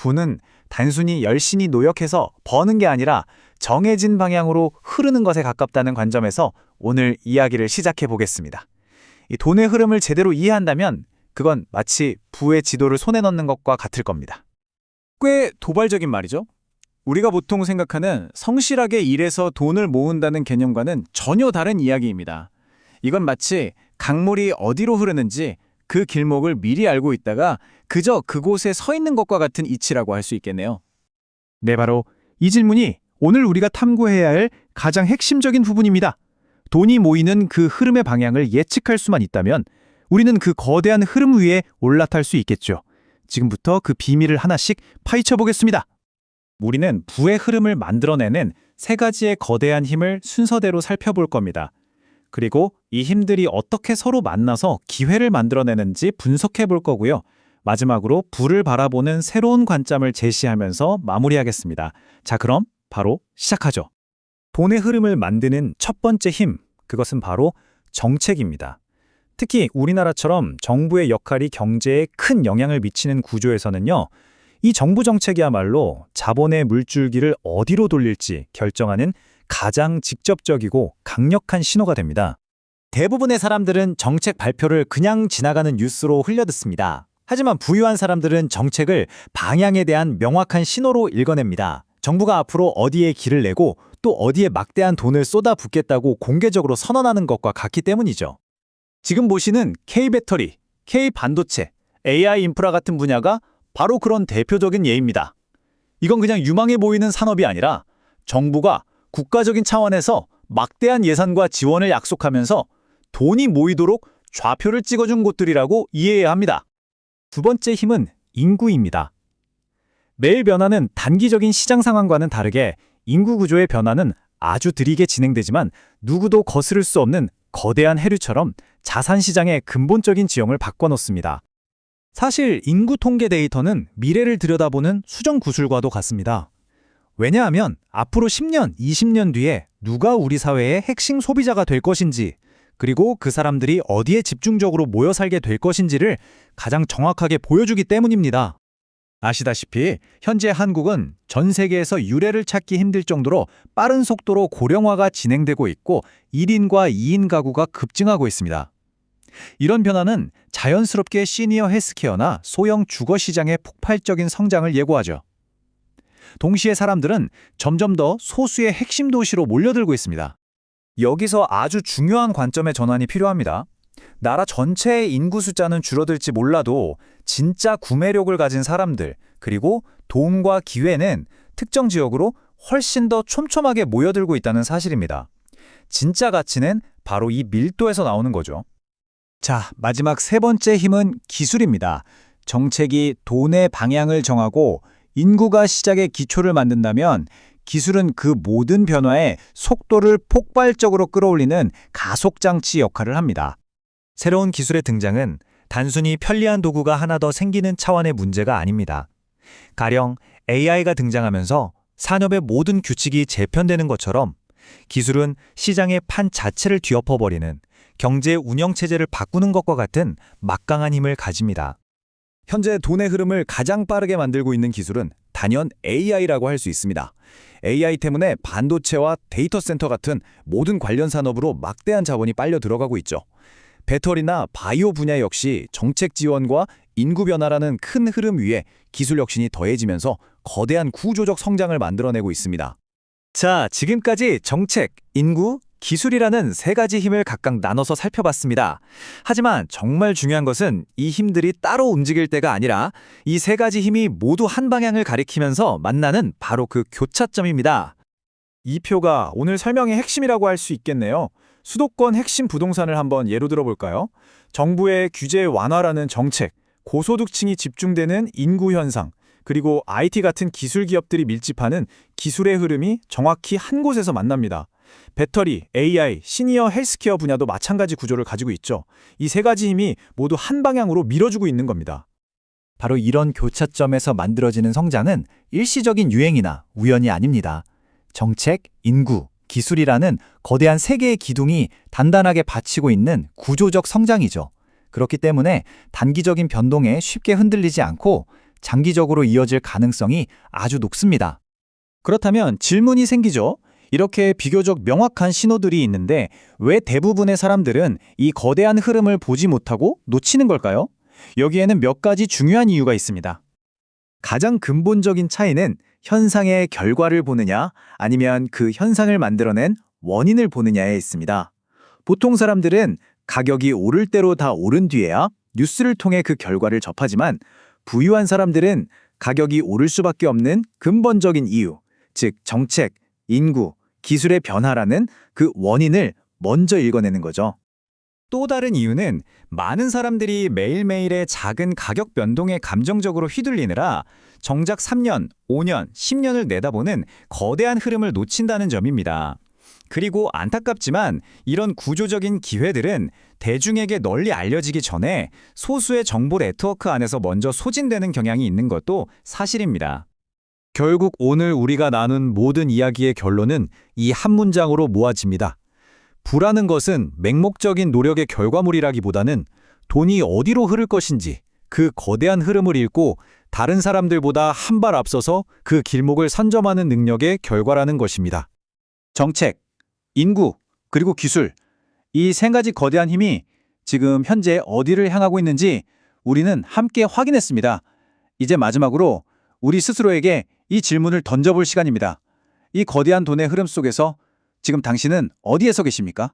부는 단순히 열심히 노력해서 버는 게 아니라 정해진 방향으로 흐르는 것에 가깝다는 관점에서 오늘 이야기를 시작해 보겠습니다. 이 돈의 흐름을 제대로 이해한다면 그건 마치 부의 지도를 손에 넣는 것과 같을 겁니다. 꽤 도발적인 말이죠. 우리가 보통 생각하는 성실하게 일해서 돈을 모은다는 개념과는 전혀 다른 이야기입니다. 이건 마치 강물이 어디로 흐르는지 그 길목을 미리 알고 있다가 그저 그곳에 서 있는 것과 같은 이치라고 할 수 있겠네요. 네, 바로 이 질문이 오늘 우리가 탐구해야 할 가장 핵심적인 부분입니다. 돈이 모이는 그 흐름의 방향을 예측할 수만 있다면 우리는 그 거대한 흐름 위에 올라탈 수 있겠죠. 지금부터 그 비밀을 하나씩 파헤쳐 보겠습니다. 우리는 부의 흐름을 만들어내는 세 가지의 거대한 힘을 순서대로 살펴볼 겁니다. 그리고 이 힘들이 어떻게 서로 만나서 기회를 만들어내는지 분석해 볼 거고요. 마지막으로 부를 바라보는 새로운 관점을 제시하면서 마무리하겠습니다. 자, 그럼 바로 시작하죠. 돈의 흐름을 만드는 첫 번째 힘, 그것은 바로 정책입니다. 특히 우리나라처럼 정부의 역할이 경제에 큰 영향을 미치는 구조에서는요, 이 정부 정책이야말로 자본의 물줄기를 어디로 돌릴지 결정하는 가장 직접적이고 강력한 신호가 됩니다. 대부분의 사람들은 정책 발표를 그냥 지나가는 뉴스로 흘려듣습니다. 하지만 부유한 사람들은 정책을 방향에 대한 명확한 신호로 읽어냅니다. 정부가 앞으로 어디에 길을 내고 또 어디에 막대한 돈을 쏟아붓겠다고 공개적으로 선언하는 것과 같기 때문이죠. 지금 보시는 K배터리, K반도체, AI 인프라 같은 분야가 바로 그런 대표적인 예입니다. 이건 그냥 유망해 보이는 산업이 아니라 정부가 국가적인 차원에서 막대한 예산과 지원을 약속하면서 돈이 모이도록 좌표를 찍어준 곳들이라고 이해해야 합니다. 두 번째 힘은 인구입니다. 매일 변화는 단기적인 시장 상황과는 다르게 인구 구조의 변화는 아주 느리게 진행되지만 누구도 거스를 수 없는 거대한 해류처럼 자산 시장의 근본적인 지형을 바꿔놓습니다. 사실 인구 통계 데이터는 미래를 들여다보는 수정 구술과도 같습니다. 왜냐하면 앞으로 10년, 20년 뒤에 누가 우리 사회의 핵심 소비자가 될 것인지, 그리고 그 사람들이 어디에 집중적으로 모여 살게 될 것인지를 가장 정확하게 보여주기 때문입니다. 아시다시피 현재 한국은 전 세계에서 유례를 찾기 힘들 정도로 빠른 속도로 고령화가 진행되고 있고 1인과 2인 가구가 급증하고 있습니다. 이런 변화는 자연스럽게 시니어 헬스케어나 소형 주거 시장의 폭발적인 성장을 예고하죠. 동시에 사람들은 점점 더 소수의 핵심 도시로 몰려들고 있습니다. 여기서 아주 중요한 관점의 전환이 필요합니다. 나라 전체의 인구 숫자는 줄어들지 몰라도 진짜 구매력을 가진 사람들, 그리고 돈과 기회는 특정 지역으로 훨씬 더 촘촘하게 모여들고 있다는 사실입니다. 진짜 가치는 바로 이 밀도에서 나오는 거죠. 자, 마지막 세 번째 힘은 기술입니다. 정책이 돈의 방향을 정하고 인구가 시작의 기초를 만든다면 기술은 그 모든 변화에 속도를 폭발적으로 끌어올리는 가속장치 역할을 합니다. 새로운 기술의 등장은 단순히 편리한 도구가 하나 더 생기는 차원의 문제가 아닙니다. 가령 AI가 등장하면서 산업의 모든 규칙이 재편되는 것처럼 기술은 시장의 판 자체를 뒤엎어버리는 경제 운영체제를 바꾸는 것과 같은 막강한 힘을 가집니다. 현재 돈의 흐름을 가장 빠르게 만들고 있는 기술은 단연 AI라고 할 수 있습니다. AI 때문에 반도체와 데이터 센터 같은 모든 관련 산업으로 막대한 자본이 빨려 들어가고 있죠. 배터리나 바이오 분야 역시 정책 지원과 인구 변화라는 큰 흐름 위에 기술 혁신이 더해지면서 거대한 구조적 성장을 만들어내고 있습니다. 자, 지금까지 정책, 인구, 기술이라는 세 가지 힘을 각각 나눠서 살펴봤습니다. 하지만 정말 중요한 것은 이 힘들이 따로 움직일 때가 아니라 이 세 가지 힘이 모두 한 방향을 가리키면서 만나는 바로 그 교차점입니다. 이 표가 오늘 설명의 핵심이라고 할 수 있겠네요. 수도권 핵심 부동산을 한번 예로 들어볼까요? 정부의 규제 완화라는 정책, 고소득층이 집중되는 인구 현상, 그리고 IT 같은 기술 기업들이 밀집하는 기술의 흐름이 정확히 한 곳에서 만납니다. 배터리, AI, 시니어 헬스케어 분야도 마찬가지 구조를 가지고 있죠. 이 세 가지 힘이 모두 한 방향으로 밀어주고 있는 겁니다. 바로 이런 교차점에서 만들어지는 성장은 일시적인 유행이나 우연이 아닙니다. 정책, 인구, 기술이라는 거대한 세 개의 기둥이 단단하게 받치고 있는 구조적 성장이죠. 그렇기 때문에 단기적인 변동에 쉽게 흔들리지 않고 장기적으로 이어질 가능성이 아주 높습니다. 그렇다면 질문이 생기죠. 이렇게 비교적 명확한 신호들이 있는데 왜 대부분의 사람들은 이 거대한 흐름을 보지 못하고 놓치는 걸까요? 여기에는 몇 가지 중요한 이유가 있습니다. 가장 근본적인 차이는 현상의 결과를 보느냐 아니면 그 현상을 만들어낸 원인을 보느냐에 있습니다. 보통 사람들은 가격이 오를 대로 다 오른 뒤에야 뉴스를 통해 그 결과를 접하지만 부유한 사람들은 가격이 오를 수밖에 없는 근본적인 이유, 즉 정책, 인구, 기술의 변화라는 그 원인을 먼저 읽어내는 거죠. 또 다른 이유는 많은 사람들이 매일매일의 작은 가격 변동에 감정적으로 휘둘리느라 정작 3년, 5년, 10년을 내다보는 거대한 흐름을 놓친다는 점입니다. 그리고 안타깝지만 이런 구조적인 기회들은 대중에게 널리 알려지기 전에 소수의 정보 네트워크 안에서 먼저 소진되는 경향이 있는 것도 사실입니다. 결국 오늘 우리가 나눈 모든 이야기의 결론은 이 한 문장으로 모아집니다. 부라는 것은 맹목적인 노력의 결과물이라기보다는 돈이 어디로 흐를 것인지 그 거대한 흐름을 읽고 다른 사람들보다 한 발 앞서서 그 길목을 선점하는 능력의 결과라는 것입니다. 정책, 인구, 그리고 기술, 이 세 가지 거대한 힘이 지금 현재 어디를 향하고 있는지 우리는 함께 확인했습니다. 이제 마지막으로 우리 스스로에게 이 질문을 던져볼 시간입니다. 이 거대한 돈의 흐름 속에서 지금 당신은 어디에 서 계십니까?